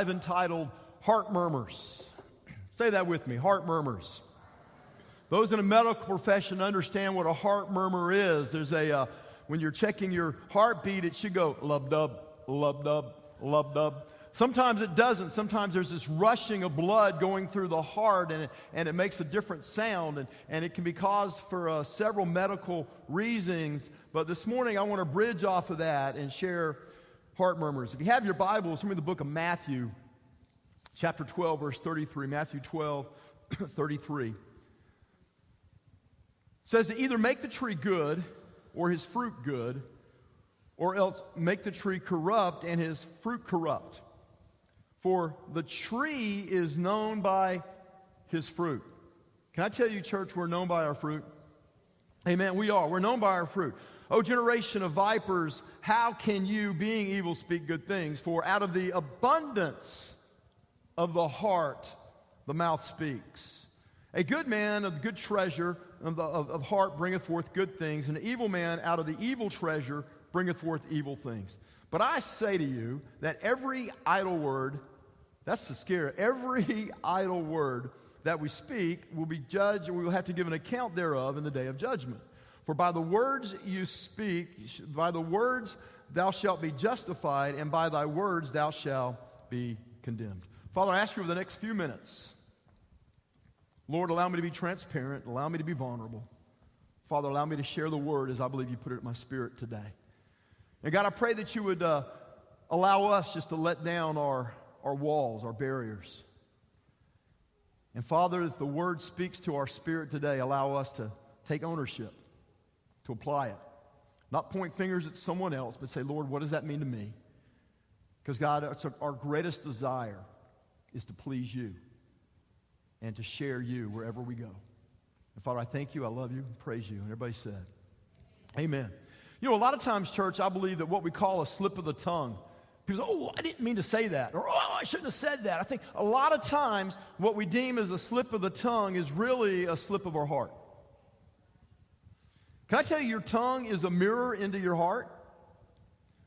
I've entitled Heart Murmurs. Say that with me, heart murmurs. Those in the medical profession understand what a heart murmur is. There's when you're checking your heartbeat, it should go lub-dub, lub-dub, lub-dub. Sometimes it doesn't. Sometimes there's this rushing of blood going through the heart, and it makes a different sound, and it can be caused for several medical reasons. But this morning, I want to bridge off of that and share heart murmurs. If you have your Bibles, read the book of Matthew, chapter 12, verse 33. Matthew 12, 33. It says to either make the tree good or his fruit good, or else make the tree corrupt and his fruit corrupt. For the tree is known by his fruit. Can I tell you, church, we're known by our fruit? Amen, we are. We're known by our fruit. O generation of vipers, how can you, being evil, speak good things? For out of the abundance of the heart, the mouth speaks. A good man of the good treasure of heart bringeth forth good things, and an evil man out of the evil treasure bringeth forth evil things. But I say to you that every idle word, that's the scare, every idle word that we speak will be judged, and we will have to give an account thereof in the day of judgment. For by the words you speak, by the words thou shalt be justified, and by thy words thou shalt be condemned. Father, I ask you over the next few minutes, Lord, allow me to be transparent, allow me to be vulnerable. Father, allow me to share the word as I believe you put it in my spirit today. And God, I pray that you would allow us just to let down our walls, our barriers. And Father, if the word speaks to our spirit today, allow us to take ownership, to apply it. Not point fingers at someone else, but say, Lord, what does that mean to me? Because God, it's our greatest desire is to please you and to share you wherever we go. And Father, I thank you, I love you, and praise you. And everybody said, amen. You know, a lot of times, church, I believe that what we call a slip of the tongue, people say, oh, I didn't mean to say that, or oh, I shouldn't have said that. I think a lot of times what we deem as a slip of the tongue is really a slip of our heart. Can I tell you, your tongue is a mirror into your heart?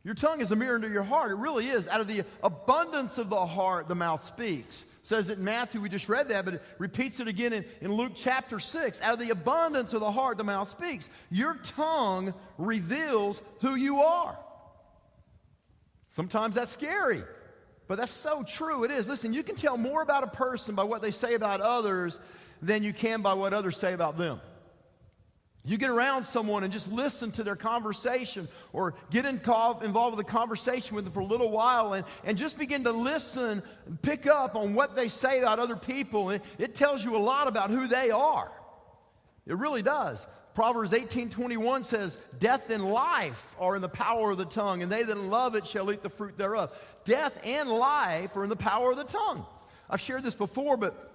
Your tongue is a mirror into your heart. It really is. Out of the abundance of the heart, the mouth speaks. It says it in Matthew, we just read that, but it repeats it again in Luke chapter 6. Out of the abundance of the heart, the mouth speaks. Your tongue reveals who you are. Sometimes that's scary, but that's so true. It is. Listen, you can tell more about a person by what they say about others than you can by what others say about them. You get around someone and just listen to their conversation, or get involved with a conversation with them for a little while and just begin to listen and pick up on what they say about other people. It tells you a lot about who they are. It really does. Proverbs 18:21 says, death and life are in the power of the tongue, and they that love it shall eat the fruit thereof. Death and life are in the power of the tongue. I've shared this before, but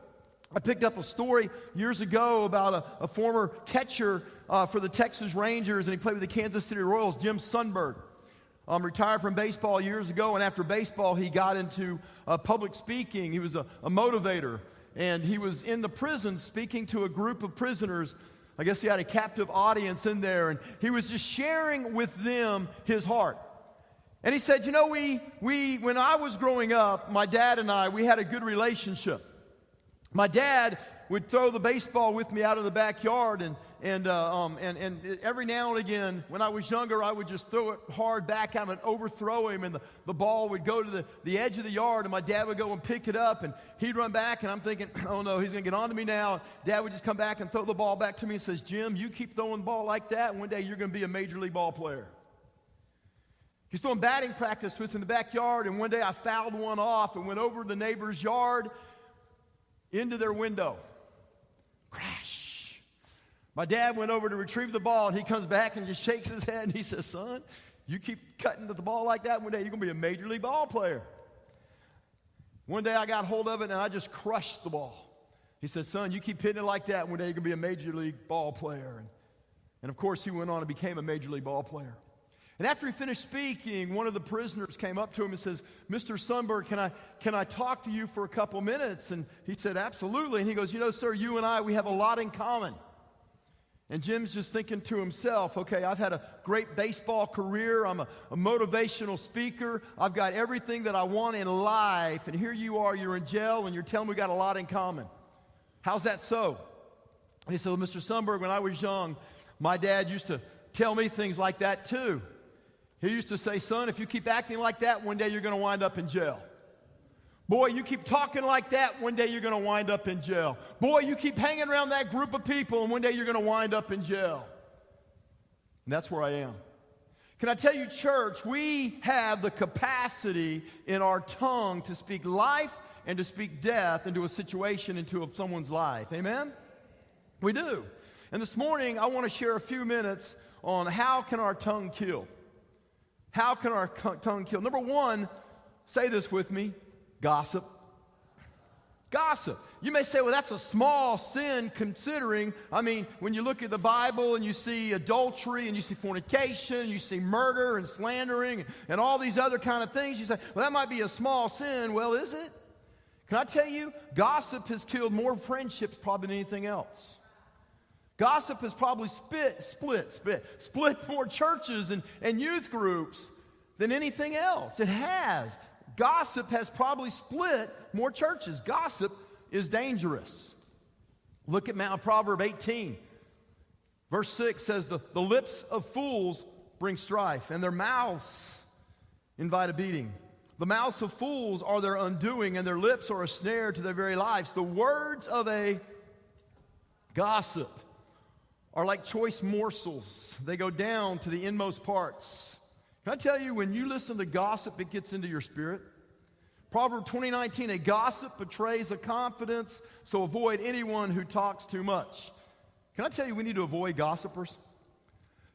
I picked up a story years ago about a former catcher for the Texas Rangers, and he played with the Kansas City Royals, Jim Sundberg. Retired from baseball years ago, and after baseball, he got into public speaking. He was a motivator, and he was in the prison speaking to a group of prisoners. I guess he had a captive audience in there, and he was just sharing with them his heart. And he said, you know, when I was growing up, my dad and I, we had a good relationship. My dad would throw the baseball with me out in the backyard, and every now and again, when I was younger, I would just throw it hard back at him and overthrow him, and the ball would go to the edge of the yard, and my dad would go and pick it up, and he'd run back, and I'm thinking, oh no, he's going to get on to me now. Dad would just come back and throw the ball back to me and says, Jim, you keep throwing the ball like that, and one day you're going to be a major league ball player. He's throwing batting practice with us in the backyard, and one day I fouled one off and went over the neighbor's yard into their window. Crash. My dad went over to retrieve the ball, and he comes back and just shakes his head, and he says, son, you keep cutting the ball like that, one day you're going to be a major league ball player. One day I got hold of it, and I just crushed the ball. He said, son, you keep hitting it like that, one day you're going to be a major league ball player. And of course, he went on and became a major league ball player. And after he finished speaking, one of the prisoners came up to him and says, Mr. Sundberg, can I talk to you for a couple minutes? And he said, absolutely. And he goes, you know, sir, you and I, we have a lot in common. And Jim's just thinking to himself, okay, I've had a great baseball career. I'm a motivational speaker. I've got everything that I want in life. And here you are, you're in jail, and you're telling me we got a lot in common. How's that so? And he said, well, Mr. Sundberg, when I was young, my dad used to tell me things like that too. He used to say, son, if you keep acting like that, one day you're going to wind up in jail. Boy, you keep talking like that, one day you're going to wind up in jail. Boy, you keep hanging around that group of people, and one day you're going to wind up in jail. And that's where I am. Can I tell you, church, we have the capacity in our tongue to speak life and to speak death into a situation, into someone's life. Amen? We do. And this morning, I want to share a few minutes on how can our tongue kill. How can our tongue kill? Number one, say this with me, gossip. Gossip. You may say, well, that's a small sin considering, when you look at the Bible and you see adultery and you see fornication, you see murder and slandering and all these other kind of things, you say, well, that might be a small sin. Well, is it? Can I tell you, gossip has killed more friendships probably than anything else. Gossip has probably split more churches and youth groups than anything else. It has. Gossip has probably split more churches. Gossip is dangerous. Look at Proverb 18. Verse 6 says, the lips of fools bring strife, and their mouths invite a beating. The mouths of fools are their undoing, and their lips are a snare to their very lives. The words of a gossip are like choice morsels. They go down to the inmost parts. Can I tell you, when you listen to gossip, it gets into your spirit? Proverb 20:19, a gossip betrays a confidence, so avoid anyone who talks too much. Can I tell you, we need to avoid gossipers?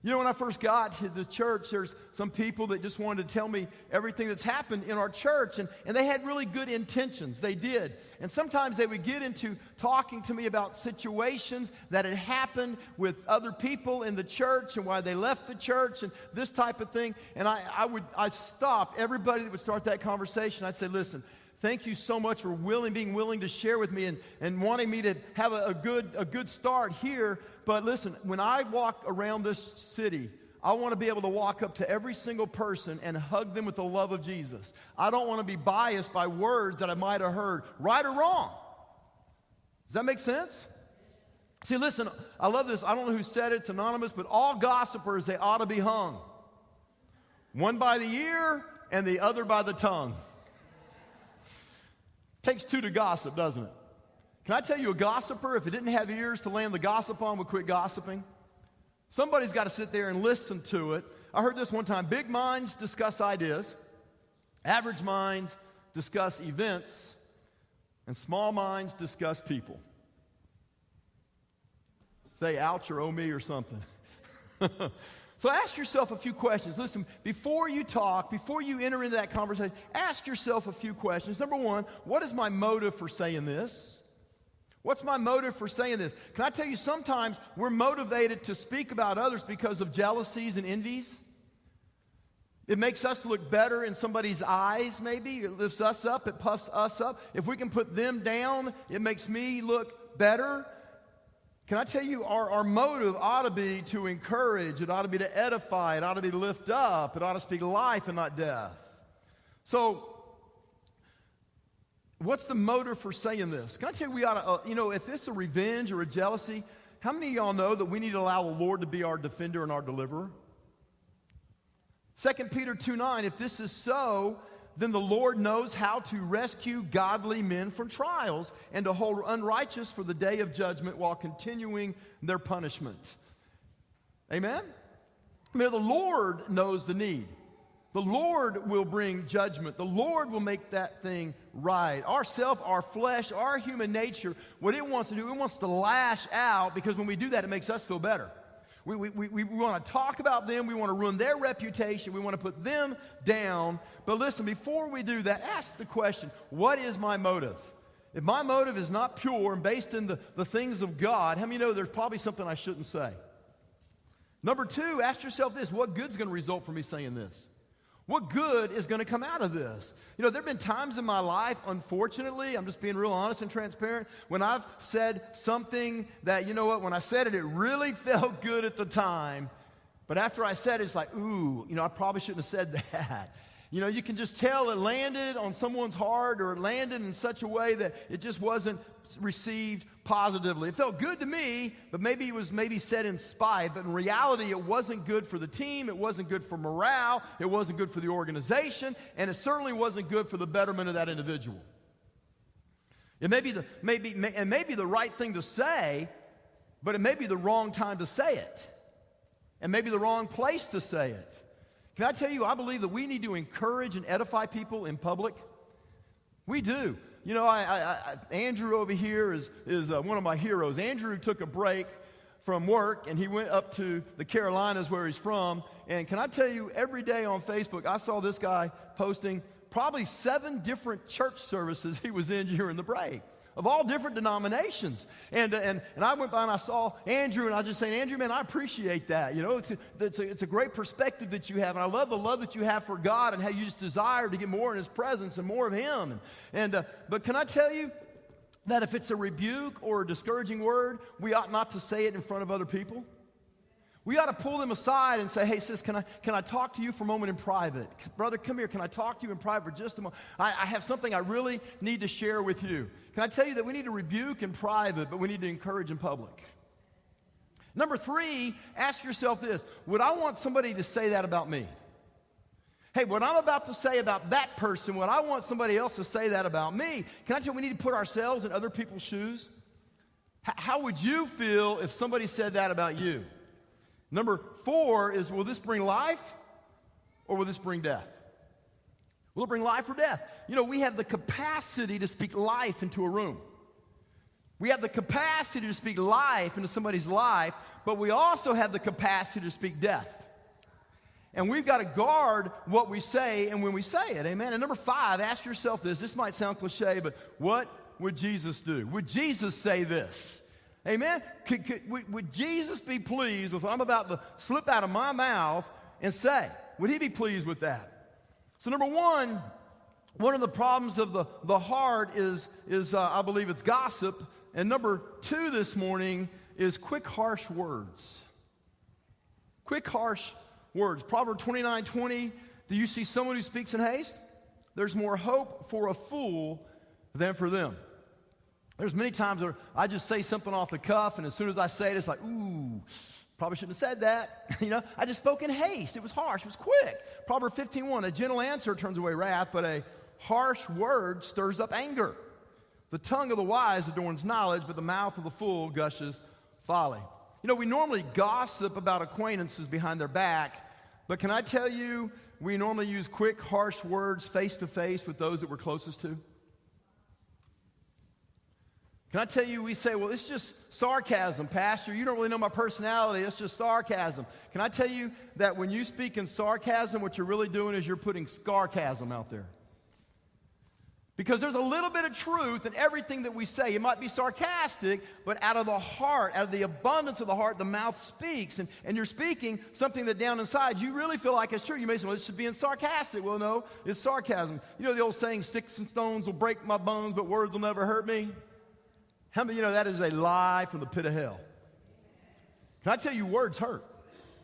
You know, when I first got to the church, there's some people that just wanted to tell me everything that's happened in our church, and they had really good intentions. They did. And sometimes they would get into talking to me about situations that had happened with other people in the church and why they left the church and this type of thing. And I'd stop everybody that would start that conversation. I'd say, listen, thank you so much for being willing to share with me and wanting me to have a good start here. But listen, when I walk around this city, I want to be able to walk up to every single person and hug them with the love of Jesus. I don't want to be biased by words that I might have heard, right or wrong. Does that make sense? See, listen, I love this. I don't know who said it. It's anonymous, but all gossipers, they ought to be hung. One by the ear and the other by the tongue. Takes two to gossip, doesn't it? Can I tell you, a gossiper, if it didn't have ears to land the gossip on, would quit gossiping? Somebody's got to sit there and listen to it. I heard this one time. Big minds discuss ideas. Average minds discuss events. And small minds discuss people. Say ouch or oh me or something. So ask yourself a few questions. Listen, before you talk, before you enter into that conversation, ask yourself a few questions. Number one, what is my motive for saying this? What's my motive for saying this? Can I tell you, sometimes we're motivated to speak about others because of jealousies and envies. It makes us look better in somebody's eyes, maybe. It lifts us up. It puffs us up. If we can put them down, it makes me look better. Can I tell you, our motive ought to be to encourage. It ought to be to edify. It ought to be to lift up. It ought to speak life and not death. So, what's the motive for saying this? Can I tell you, we ought to, if it's a revenge or a jealousy, how many of y'all know that we need to allow the Lord to be our defender and our deliverer? 2 Peter 2:9, if this is so, then the Lord knows how to rescue godly men from trials and to hold unrighteous for the day of judgment while continuing their punishment. Amen? The Lord knows the need. The Lord will bring judgment. The Lord will make that thing right. Ourself, our flesh, our human nature, what it wants to do, it wants to lash out, because when we do that, it makes us feel better. We want to talk about them. We want to ruin their reputation. We want to put them down. But listen, before we do that, ask the question, what is my motive? If my motive is not pure and based in the things of God, how many know there's probably something I shouldn't say? Number two, ask yourself this, what good's going to result from me saying this? What good is going to come out of this? You know, there have been times in my life, unfortunately, I'm just being real honest and transparent, when I've said something that, you know what, when I said it, it really felt good at the time. But after I said it, it's like, ooh, you know, I probably shouldn't have said that. You know, you can just tell it landed on someone's heart or it landed in such a way that it just wasn't received positively. It felt good to me, but maybe it was said in spite. But in reality, it wasn't good for the team. It wasn't good for morale. It wasn't good for the organization. And it certainly wasn't good for the betterment of that individual. It may be the right thing to say, but it may be the wrong time to say it. And maybe the wrong place to say it. Can I tell you, I believe that we need to encourage and edify people in public. We do. You know, Andrew over here is one of my heroes. Andrew took a break from work, and he went up to the Carolinas where he's from. And can I tell you, every day on Facebook, I saw this guy posting probably 7 different church services he was in during the break, of all different denominations. And I went by and I saw Andrew, and I was just saying, Andrew, man, I appreciate that. You know, it's a great perspective that you have, and I love the love that you have for God and how you just desire to get more in His presence and more of Him. But can I tell you that if it's a rebuke or a discouraging word, we ought not to say it in front of other people? We ought to pull them aside and say, hey, sis, can I talk to you for a moment in private? Brother, come here. Can I talk to you in private for just a moment? I have something I really need to share with you. Can I tell you that we need to rebuke in private, but we need to encourage in public? Number 3, ask yourself this. Would I want somebody to say that about me? Hey, what I'm about to say about that person, would I want somebody else to say that about me? Can I tell you we need to put ourselves in other people's shoes? How would you feel if somebody said that about you? Number 4 is, will this bring life or will this bring death? Will it bring life or death? You know, we have the capacity to speak life into a room. We have the capacity to speak life into somebody's life, but we also have the capacity to speak death. And we've got to guard what we say and when we say it, amen? And number 5, ask yourself this. This might sound cliche, but what would Jesus do? Would Jesus say this? Amen? Would Jesus be pleased with what I'm about to slip out of my mouth and say? Would He be pleased with that? So number 1 of the problems of the heart is I believe it's gossip. And number 2 this morning is quick, harsh words. Quick, harsh words. Proverbs 29:20, do you see someone who speaks in haste? There's more hope for a fool than for them. There's many times where I just say something off the cuff, and as soon as I say it, it's like, ooh, probably shouldn't have said that. You know, I just spoke in haste. It was harsh. It was quick. Proverbs 15:1, a gentle answer turns away wrath, but a harsh word stirs up anger. The tongue of the wise adorns knowledge, but the mouth of the fool gushes folly. You know, we normally gossip about acquaintances behind their back, but can I tell you, we normally use quick, harsh words face to face with those that we're closest to. Can I tell you, we say, well, it's just sarcasm, Pastor. You don't really know my personality. It's just sarcasm. Can I tell you that when you speak in sarcasm, what you're really doing is you're putting scarcasm out there? Because there's a little bit of truth in everything that we say. It might be sarcastic, but out of the heart, out of the abundance of the heart, the mouth speaks. And you're speaking something that down inside you really feel like it's true. You may say, well, this should be sarcastic. Well, no, it's sarcasm. You know the old saying, sticks and stones will break my bones, but words will never hurt me? How many of you know that is a lie from the pit of hell? Can I tell you, words hurt?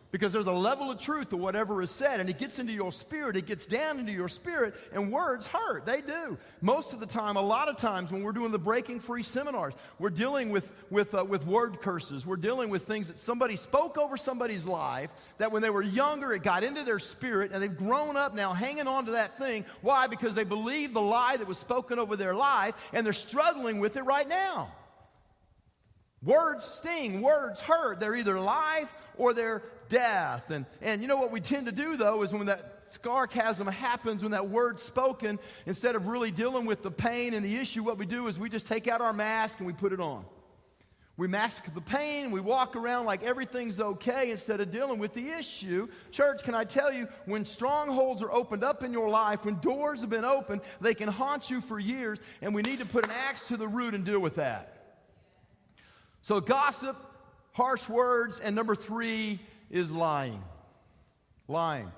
Because there's a level of truth to whatever is said, and it gets into your spirit, it gets down into your spirit, and words hurt. They do. Most of the time, a lot of times when we're doing the Breaking Free seminars, we're dealing with word curses. We're dealing with things that somebody spoke over somebody's life, that when they were younger, it got into their spirit, and they've grown up now hanging on to that thing. Why? Because they believed the lie that was spoken over their life, and they're struggling with it right now. Words sting, words hurt. They're either life or they're death. And you know what we tend to do, though, is when that sarcasm happens, when that word's spoken, instead of really dealing with the pain and the issue, what we do is we just take out our mask and we put it on. We mask the pain, we walk around like everything's okay instead of dealing with the issue. Church, can I tell you, when strongholds are opened up in your life, when doors have been opened, they can haunt you for years, and we need to put an axe to the root and deal with that. So gossip, harsh words, and number 3 is lying. Lying.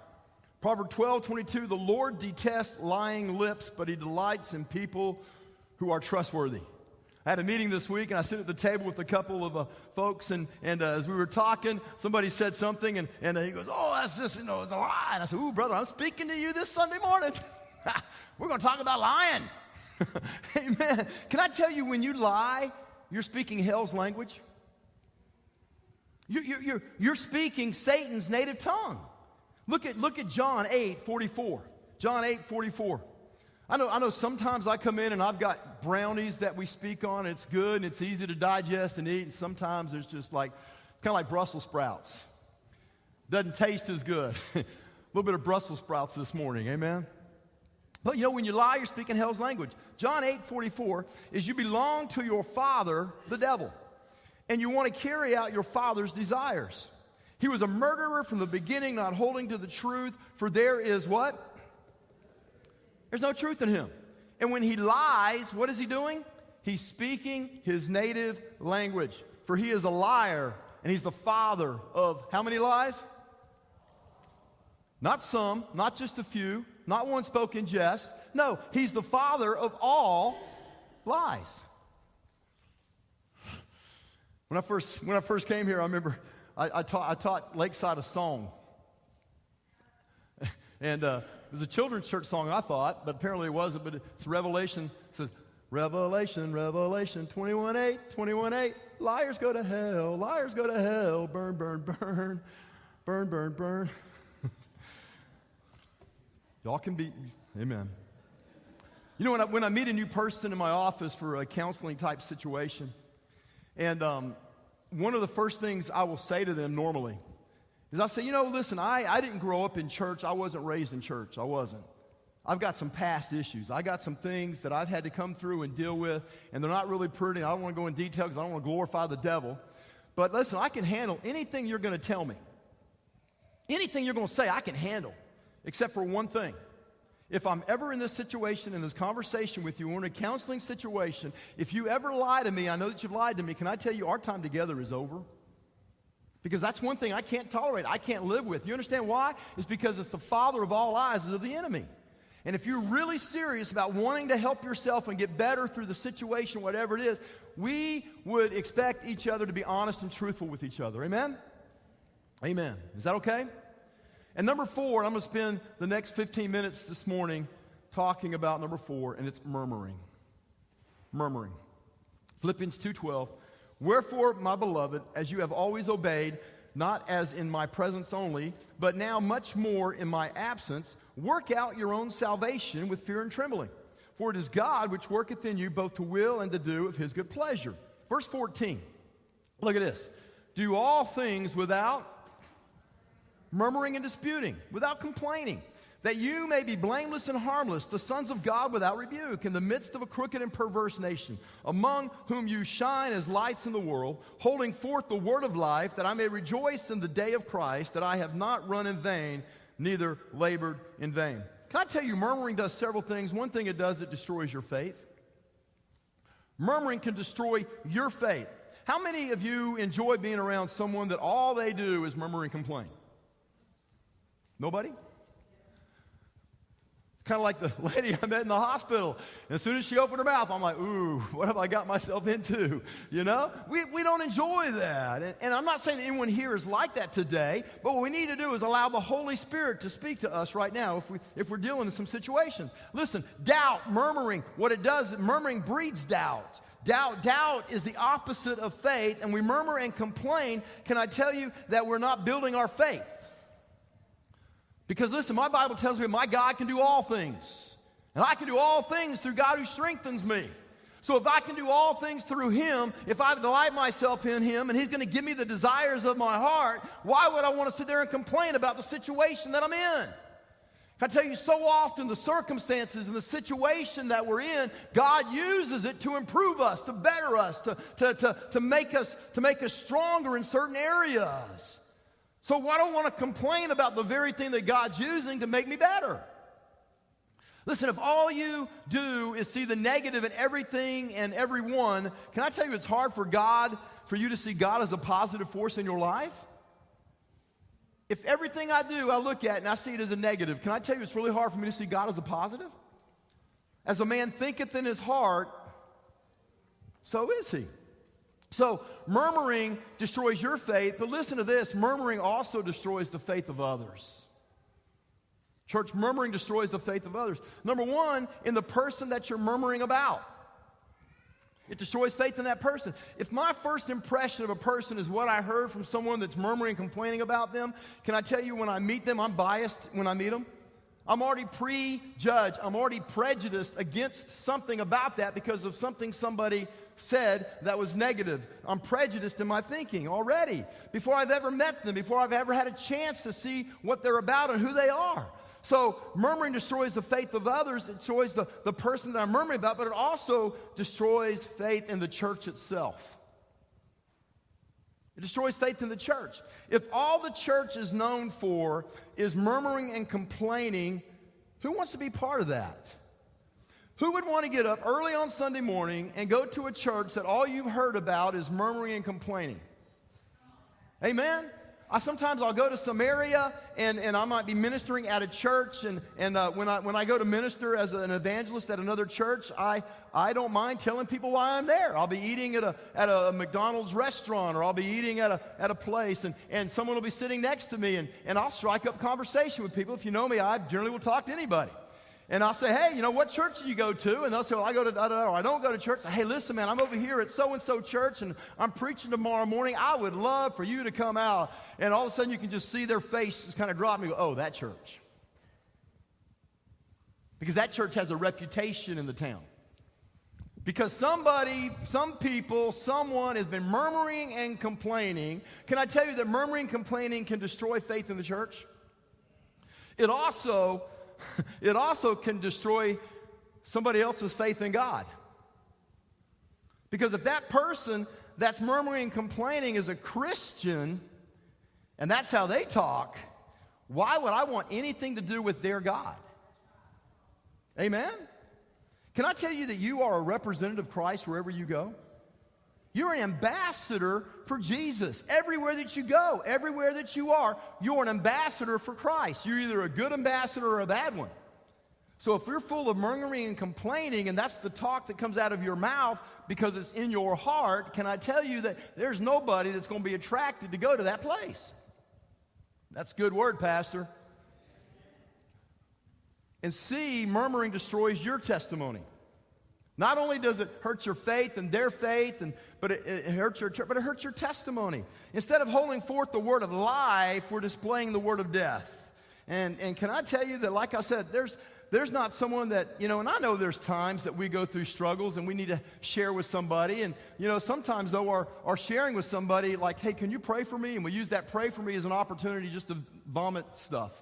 Proverbs 12:22, the Lord detests lying lips, but he delights in people who are trustworthy. I had a meeting this week, and I sit at the table with a couple of folks, and as we were talking, somebody said something, and he goes, oh, that's just, it's a lie. And I said, ooh, brother, I'm speaking to you this Sunday morning. We're going to talk about lying. Amen. Can I tell you, when you lie, you're speaking hell's language? You're speaking Satan's native tongue. Look at John 8:44. John 8:44. I know sometimes I come in and I've got brownies that we speak on. It's good and it's easy to digest and eat. And sometimes there's just like, it's kind of like Brussels sprouts. Doesn't taste as good. A little bit of Brussels sprouts this morning, amen? But when you lie, you're speaking hell's language. John 8:44 is you belong to your father, the devil, and you want to carry out your father's desires. He was a murderer from the beginning, not holding to the truth, for there is what? There's no truth in him. And when he lies, what is he doing? He's speaking his native language. For he is a liar, and he's the father of how many lies? Not some, not just a few, not one spoke in jest. No, he's the father of all lies. When I first came here, I remember I taught Lakeside a song. And it was a children's church song, I thought, but apparently it wasn't. But it's Revelation. It says, Revelation, 21:8, 21:8. Liars go to hell, burn, burn, burn, burn, burn, burn. Y'all can be, amen. When I meet a new person in my office for a counseling type situation, and one of the first things I will say to them normally is I'll say, listen, I didn't grow up in church. I wasn't raised in church. I wasn't. I've got some past issues. I got some things that I've had to come through and deal with, and they're not really pretty. I don't want to go in detail because I don't want to glorify the devil. But listen, I can handle anything you're going to tell me. Anything you're going to say, I can handle, except for one thing. If I'm ever in this situation, in this conversation with you, or in a counseling situation, if you ever lie to me, I know that you've lied to me, can I tell you our time together is over? Because that's one thing I can't tolerate, I can't live with. You understand why? It's because it's the father of all lies is of the enemy. And if you're really serious about wanting to help yourself and get better through the situation, whatever it is, we would expect each other to be honest and truthful with each other. Amen? Amen. Is that okay? And number 4, I'm going to spend the next 15 minutes this morning talking about number 4, and it's murmuring. Murmuring. Philippians 2:12. Wherefore, my beloved, as you have always obeyed, not as in my presence only, but now much more in my absence, work out your own salvation with fear and trembling. For it is God which worketh in you both to will and to do of his good pleasure. Verse 14. Look at this. Do all things without murmuring and disputing, without complaining, that you may be blameless and harmless, the sons of God without rebuke, in the midst of a crooked and perverse nation, among whom you shine as lights in the world, holding forth the word of life, that I may rejoice in the day of Christ, that I have not run in vain, neither labored in vain. Can I tell you, murmuring does several things. One thing it does, it destroys your faith. Murmuring can destroy your faith. How many of you enjoy being around someone that all they do is murmur and complain? Nobody? It's kind of like the lady I met in the hospital. And as soon as she opened her mouth, I'm like, ooh, what have I got myself into? We don't enjoy that. And I'm not saying that anyone here is like that today, but what we need to do is allow the Holy Spirit to speak to us right now if we're dealing in some situations. Listen, doubt, murmuring, what it does, murmuring breeds doubt. Doubt is the opposite of faith, and we murmur and complain. Can I tell you that we're not building our faith? Because listen, my Bible tells me my God can do all things. And I can do all things through God who strengthens me. So if I can do all things through him, if I delight myself in him, and he's going to give me the desires of my heart, why would I want to sit there and complain about the situation that I'm in? I tell you, so often the circumstances and the situation that we're in, God uses it to improve us, to better us, to make us stronger in certain areas. So I don't want to complain about the very thing that God's using to make me better. Listen, if all you do is see the negative in everything and everyone, can I tell you it's hard for you to see God as a positive force in your life? If everything I do, I look at and I see it as a negative, can I tell you it's really hard for me to see God as a positive? As a man thinketh in his heart, so is he. So murmuring destroys your faith, but listen to this, murmuring also destroys the faith of others. Church, murmuring destroys the faith of others. Number one, in the person that you're murmuring about. It destroys faith in that person. If my first impression of a person is what I heard from someone that's murmuring, complaining about them, can I tell you when I meet them, I'm biased when I meet them? I'm already prejudged. I'm already prejudiced against something about that because of something somebody said that was negative. I'm prejudiced in my thinking already before I've ever met them, before I've ever had a chance to see what they're about and who they are. So murmuring destroys the faith of others. It destroys the person that I'm murmuring about, but it also destroys faith in the church itself. It destroys faith in the church. If all the church is known for is murmuring and complaining, who wants to be part of that? Who would want to get up early on Sunday morning and go to a church that all you've heard about is murmuring and complaining? Amen? Sometimes I'll go to some area and I might be ministering at a church, and when I go to minister as an evangelist at another church, I don't mind telling people why I'm there. I'll be eating at a McDonald's restaurant, or I'll be eating at a place, and someone will be sitting next to me, and I'll strike up conversation with people. If you know me, I generally will talk to anybody. And I'll say, hey, what church do you go to? And they'll say, well, I go to or I don't go to church. I say, hey, listen, man, I'm over here at so-and-so church, and I'm preaching tomorrow morning. I would love for you to come out. And all of a sudden, you can just see their face just kind of drop and go, oh, that church. Because that church has a reputation in the town. Because somebody, some people, someone has been murmuring and complaining. Can I tell you that murmuring and complaining can destroy faith in the church? It also can destroy somebody else's faith in God. Because if that person that's murmuring and complaining is a Christian, and that's how they talk, why would I want anything to do with their God? Amen? Can I tell you that you are a representative of Christ wherever you go? You're an ambassador for Jesus. Everywhere that you go, everywhere that you are, you're an ambassador for Christ. You're either a good ambassador or a bad one. So if you're full of murmuring and complaining, and that's the talk that comes out of your mouth because it's in your heart, can I tell you that there's nobody that's going to be attracted to go to that place? That's a good word, Pastor. And C, murmuring destroys your testimony. Not only does it hurt your faith and their faith, but it hurts your church, but it hurts your testimony. Instead of holding forth the word of life, we're displaying the word of death. And can I tell you that, like I said, there's not someone that, and I know there's times that we go through struggles and we need to share with somebody. And, sometimes, though, our sharing with somebody, like, hey, can you pray for me? And we use that pray for me as an opportunity just to vomit stuff.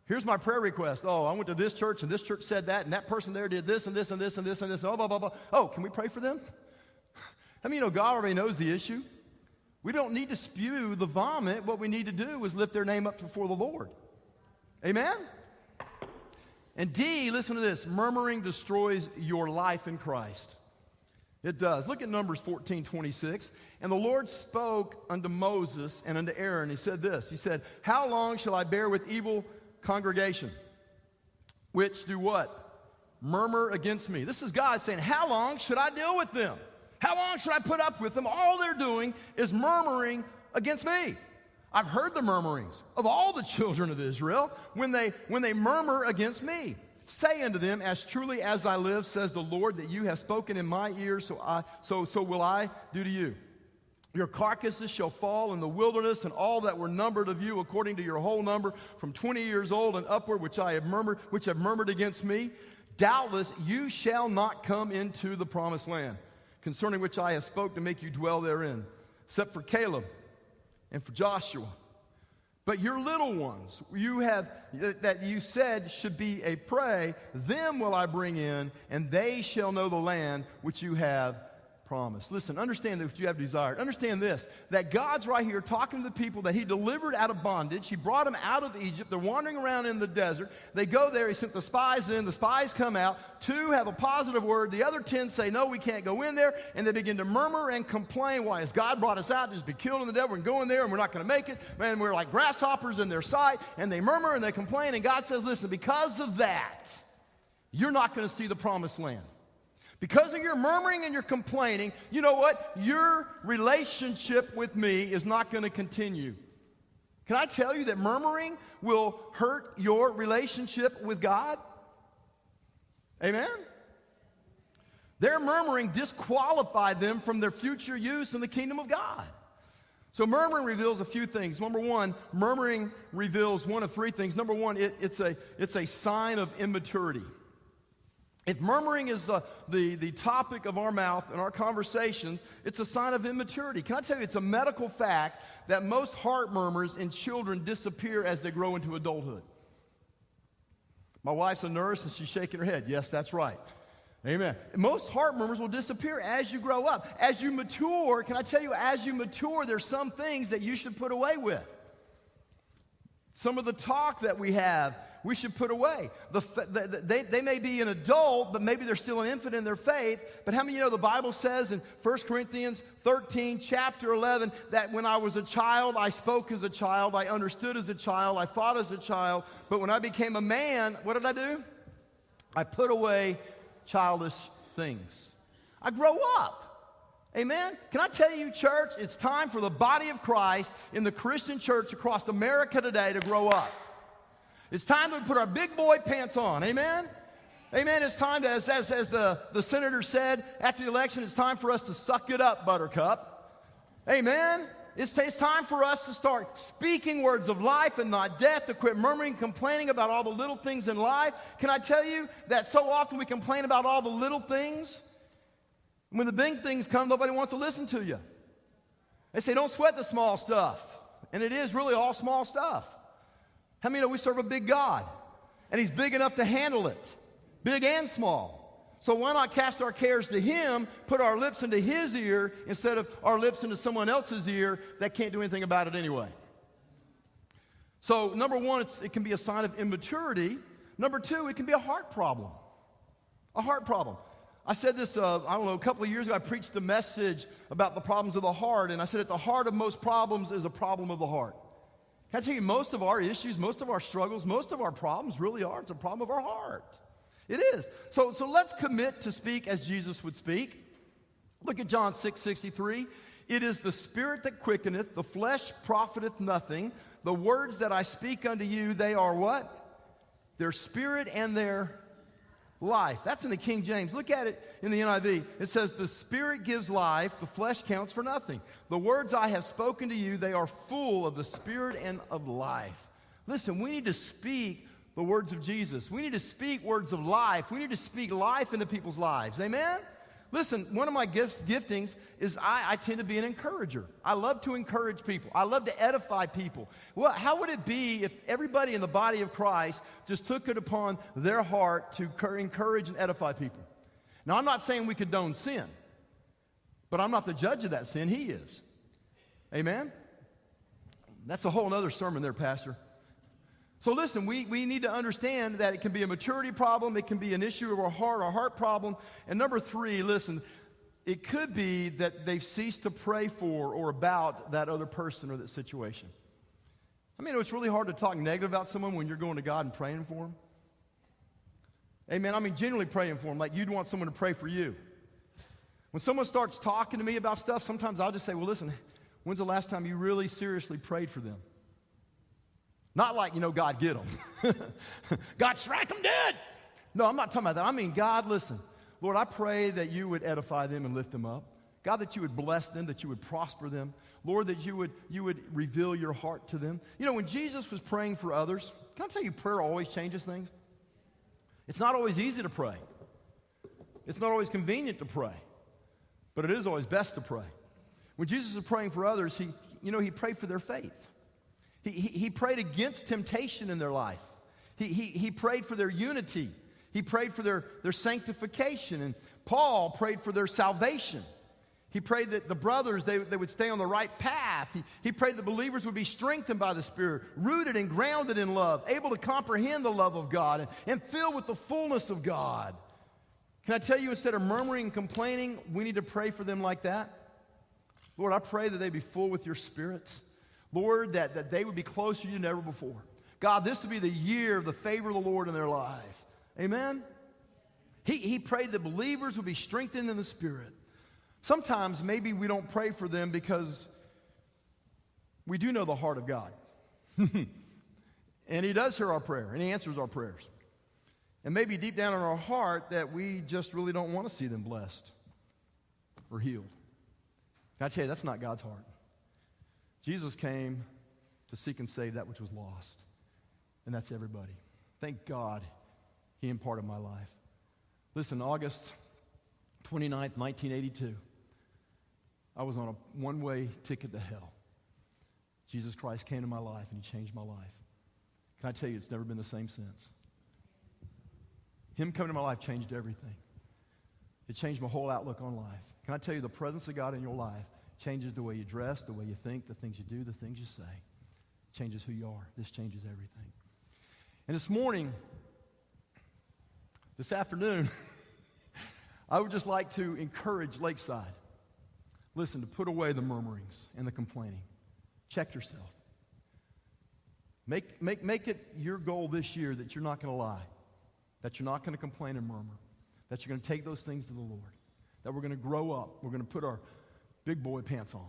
Here's my prayer request. Oh, I went to this church, and this church said that, and that person there did this, and this, and this, and this, and this, oh, blah, blah, blah. Oh, can we pray for them? I mean, God already knows the issue. We don't need to spew the vomit. What we need to do is lift their name up before the Lord. Amen? And D, listen to this. Murmuring destroys your life in Christ. It does. Look at Numbers 14:26. And the Lord spoke unto Moses and unto Aaron. He said this. He said, how long shall I bear with evil congregation, which do what? Murmur against me. This is God saying, how long should I deal with them? How long should I put up with them? All they're doing is murmuring against me. I've heard the murmurings of all the children of Israel when they murmur against me. Say unto them, as truly as I live, says the Lord, that you have spoken in my ears, so will I do to you. Your carcasses shall fall in the wilderness, and all that were numbered of you according to your whole number, from 20 years old and upward, which have murmured against me. Doubtless you shall not come into the promised land, concerning which I have spoke to make you dwell therein, except for Caleb and for Joshua. But your little ones, that you said should be a prey, them will I bring in, and they shall know the land which you have promise. Listen, understand that what you have desired. Understand this, that God's right here talking to the people that he delivered out of bondage. He brought them out of Egypt. They're wandering around in the desert. They go there. He sent the spies in. The spies come out. 2 have a positive word. The other 10 say, no, we can't go in there. And they begin to murmur and complain. Why? Has God brought us out to just be killed in the desert? We're going there and we're not going to make it. Man, we're like grasshoppers in their sight. And they murmur and they complain. And God says, listen, because of that, you're not going to see the promised land. Because of your murmuring and your complaining, you know what? Your relationship with me is not going to continue. Can I tell you that murmuring will hurt your relationship with God? Amen? Their murmuring disqualified them from their future use in the kingdom of God. So murmuring reveals a few things. Number one, murmuring reveals one of 3 things. Number one, it's a sign of immaturity. If murmuring is the topic of our mouth and our conversations, it's a sign of immaturity. Can I tell you, it's a medical fact that most heart murmurs in children disappear as they grow into adulthood. My wife's a nurse and she's shaking her head. Yes, that's right. Amen. Most heart murmurs will disappear as you grow up. As you mature, can I tell you, as you mature, there's some things that you should put away with. Some of the talk that we have, we should put away. They may be an adult, but maybe they're still an infant in their faith. But how many of you know the Bible says in 1 Corinthians 13, chapter 11, that when I was a child, I spoke as a child, I understood as a child, I thought as a child. But when I became a man, what did I do? I put away childish things. I grow up. Amen? Can I tell you, church, it's time for the body of Christ in the Christian church across America today to grow up. It's time to put our big boy pants on. Amen? Amen. It's time to, as the senator said after the election, it's time for us to suck it up, Buttercup. Amen? It's time for us to start speaking words of life and not death, to quit murmuring and complaining about all the little things in life. Can I tell you that so often we complain about all the little things? When the big things come, nobody wants to listen to you. They say, don't sweat the small stuff. And it is really all small stuff. How many know we serve a big God? And he's big enough to handle it, big and small. So why not cast our cares to him, put our lips into his ear, instead of our lips into someone else's ear that can't do anything about it anyway? So number one, it can be a sign of immaturity. Number two, it can be a heart problem. A heart problem. I said this, a couple of years ago, I preached a message about the problems of the heart, and I said at the heart of most problems is a problem of the heart. Can I tell you, most of our issues, most of our struggles, most of our problems really are, it's a problem of our heart. It is. So let's commit to speak as Jesus would speak. Look at John 6:63. It is the spirit that quickeneth, the flesh profiteth nothing. The words that I speak unto you, they are what? Their spirit and their life. That's in the King James. Look at it in the NIV. It says, the spirit gives life, the flesh counts for nothing. The words I have spoken to you, they are full of the spirit and of life. Listen, we need to speak the words of Jesus. We need to speak words of life. We need to speak life into people's lives. Amen? Listen, one of my giftings is I tend to be an encourager. I love to encourage people. I love to edify people. Well, how would it be if everybody in the body of Christ just took it upon their heart to encourage and edify people? Now, I'm not saying we condone sin, but I'm not the judge of that sin. He is. Amen? That's a whole other sermon there, Pastor. So listen, we need to understand that it can be a maturity problem. It can be an issue of our heart problem. And number three, listen, it could be that they've ceased to pray for or about that other person or that situation. I mean, it's really hard to talk negative about someone when you're going to God and praying for them. Amen. I mean, genuinely praying for them, like you'd want someone to pray for you. When someone starts talking to me about stuff, sometimes I'll just say, well, listen, when's the last time you really seriously prayed for them? Not like, God, get them. God, strike them dead. No, I'm not talking about that. I mean, God, listen. Lord, I pray that you would edify them and lift them up. God, that you would bless them, that you would prosper them. Lord, that you would reveal your heart to them. When Jesus was praying for others, can I tell you, prayer always changes things? It's not always easy to pray. It's not always convenient to pray. But it is always best to pray. When Jesus was praying for others, he prayed for their faith. He prayed against temptation in their life. He prayed for their unity. He prayed for their sanctification. And Paul prayed for their salvation. He prayed that the brothers, they would stay on the right path. He prayed that believers would be strengthened by the Spirit, rooted and grounded in love, able to comprehend the love of God, and filled with the fullness of God. Can I tell you, instead of murmuring and complaining, we need to pray for them like that? Lord, I pray that they be full with your Spirit. Lord, that they would be closer to you than ever before. God, this would be the year of the favor of the Lord in their life. Amen? He prayed that believers would be strengthened in the Spirit. Sometimes maybe we don't pray for them because we do know the heart of God. And he does hear our prayer, and he answers our prayers. And maybe deep down in our heart that we just really don't want to see them blessed or healed. Can I tell you, that's not God's heart. Jesus came to seek and save that which was lost. And that's everybody. Thank God he imparted my life. Listen, August 29th, 1982, I was on a one-way ticket to hell. Jesus Christ came to my life and he changed my life. Can I tell you, it's never been the same since. Him coming to my life changed everything. It changed my whole outlook on life. Can I tell you, the presence of God in your life changes the way you dress, the way you think, the things you do, the things you say. It changes who you are. This changes everything. And this afternoon, I would just like to encourage Lakeside, listen, to put away the murmurings and the complaining. Check yourself. Make it your goal this year that you're not going to lie, that you're not going to complain and murmur, that you're going to take those things to the Lord, that we're going to grow up, we're going to put our big boy pants on,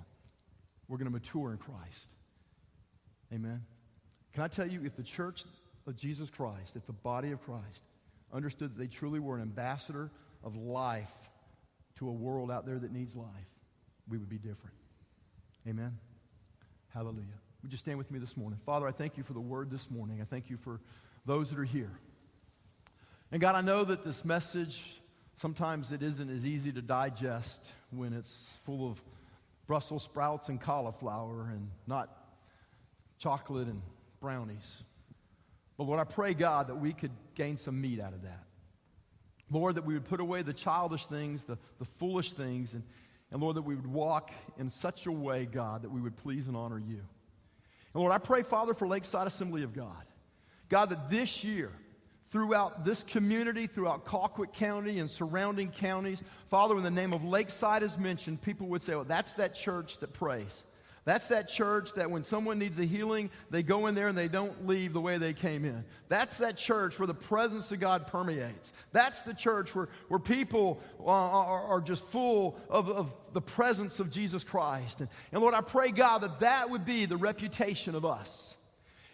we're going to mature in Christ. Amen? Can I tell you, if the church of Jesus Christ, if the body of Christ understood that they truly were an ambassador of life to a world out there that needs life, we would be different. Amen? Hallelujah. Would you stand with me this morning? Father, I thank you for the word this morning. I thank you for those that are here. And God, I know that this message, sometimes it isn't as easy to digest when it's full of Brussels sprouts and cauliflower and not chocolate and brownies. But Lord, I pray, God, that we could gain some meat out of that. Lord, that we would put away the childish things, the foolish things, and Lord, that we would walk in such a way, God, that we would please and honor you. And Lord, I pray, Father, for Lakeside Assembly of God. God, that this year, throughout this community, throughout Colquitt County and surrounding counties, Father, when the name of Lakeside is mentioned, people would say, well, that's that church that prays. That's that church that when someone needs a healing, they go in there and they don't leave the way they came in. That's that church where the presence of God permeates. That's the church where people are just full of the presence of Jesus Christ. And Lord, I pray, God, that would be the reputation of us.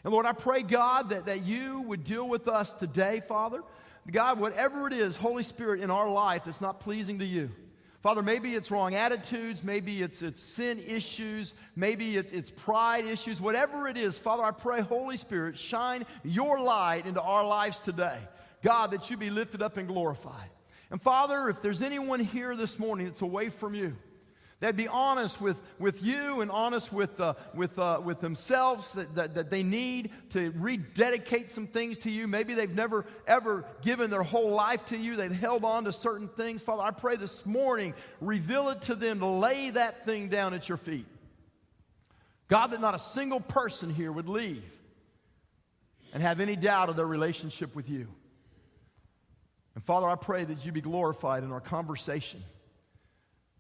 And Lord, I pray, God, that you would deal with us today, Father. God, whatever it is, Holy Spirit, in our life that's not pleasing to you. Father, maybe it's wrong attitudes, maybe it's sin issues, maybe it's pride issues, whatever it is, Father, I pray, Holy Spirit, shine your light into our lives today. God, that you be lifted up and glorified. And Father, if there's anyone here this morning that's away from you, they'd be honest with you and honest with themselves, that they need to rededicate some things to you. Maybe they've never, ever given their whole life to you. They've held on to certain things. Father, I pray this morning, reveal it to them to lay that thing down at your feet. God, that not a single person here would leave and have any doubt of their relationship with you. And Father, I pray that you be glorified in our conversation.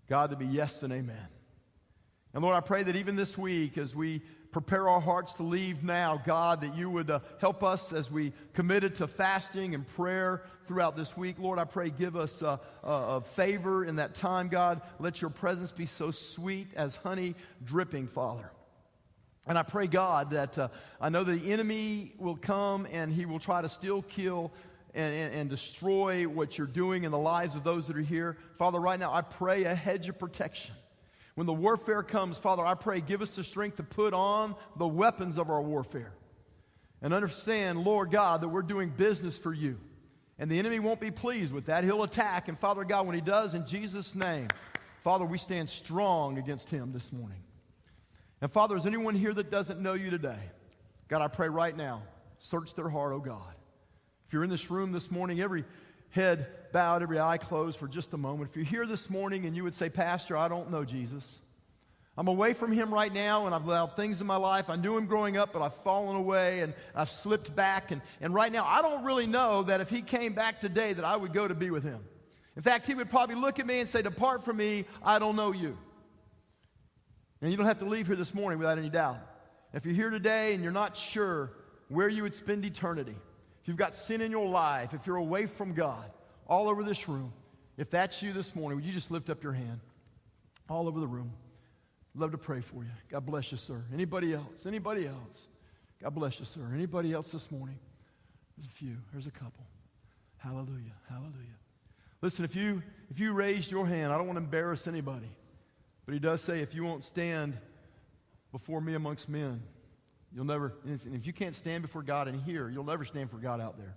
God, to be yes and amen. And Lord, I pray that even this week, as we prepare our hearts to leave now, God, that you would help us as we committed to fasting and prayer throughout this week. Lord, I pray, give us a favor in that time, God. Let your presence be so sweet as honey dripping, Father. And I pray, God, that I know the enemy will come and he will try to steal, kill, and destroy what you're doing in the lives of those that are here. Father, right now, I pray a hedge of protection. When the warfare comes, Father, I pray, give us the strength to put on the weapons of our warfare. And understand, Lord God, that we're doing business for you. And the enemy won't be pleased with that. He'll attack. And Father God, when he does, in Jesus' name, Father, we stand strong against him this morning. And Father, is anyone here that doesn't know you today? God, I pray right now, search their heart, oh God. If you're in this room this morning, every head bowed, every eye closed for just a moment. If you're here this morning and you would say, Pastor, I don't know Jesus. I'm away from him right now, and I've allowed things in my life. I knew him growing up, but I've fallen away, and I've slipped back. And right now, I don't really know that if he came back today that I would go to be with him. In fact, he would probably look at me and say, depart from me, I don't know you. And you don't have to leave here this morning without any doubt. If you're here today and you're not sure where you would spend eternity, if you've got sin in your life, if you're away from God, all over this room, if that's you this morning, would you just lift up your hand? All over the room. Love to pray for you. God bless you, sir. Anybody else? Anybody else? God bless you, sir. Anybody else this morning? There's a few. There's a couple. Hallelujah. Hallelujah. Listen, if you raised your hand, I don't want to embarrass anybody, but he does say if you won't stand before me amongst men, you'll never, and if you can't stand before God in here, you'll never stand for God out there.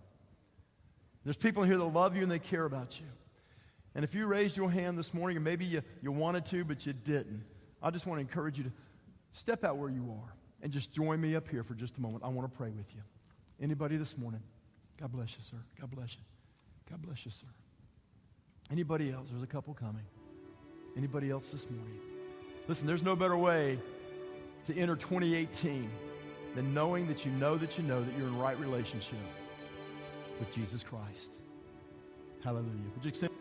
There's people in here that love you and they care about you. And if you raised your hand this morning, and maybe you wanted to, but you didn't, I just want to encourage you to step out where you are and just join me up here for just a moment. I want to pray with you. Anybody this morning? God bless you, sir. God bless you. God bless you, sir. Anybody else? There's a couple coming. Anybody else this morning? Listen, there's no better way to enter 2018 than knowing that you know that you're in right relationship with Jesus Christ. Hallelujah. Would you extend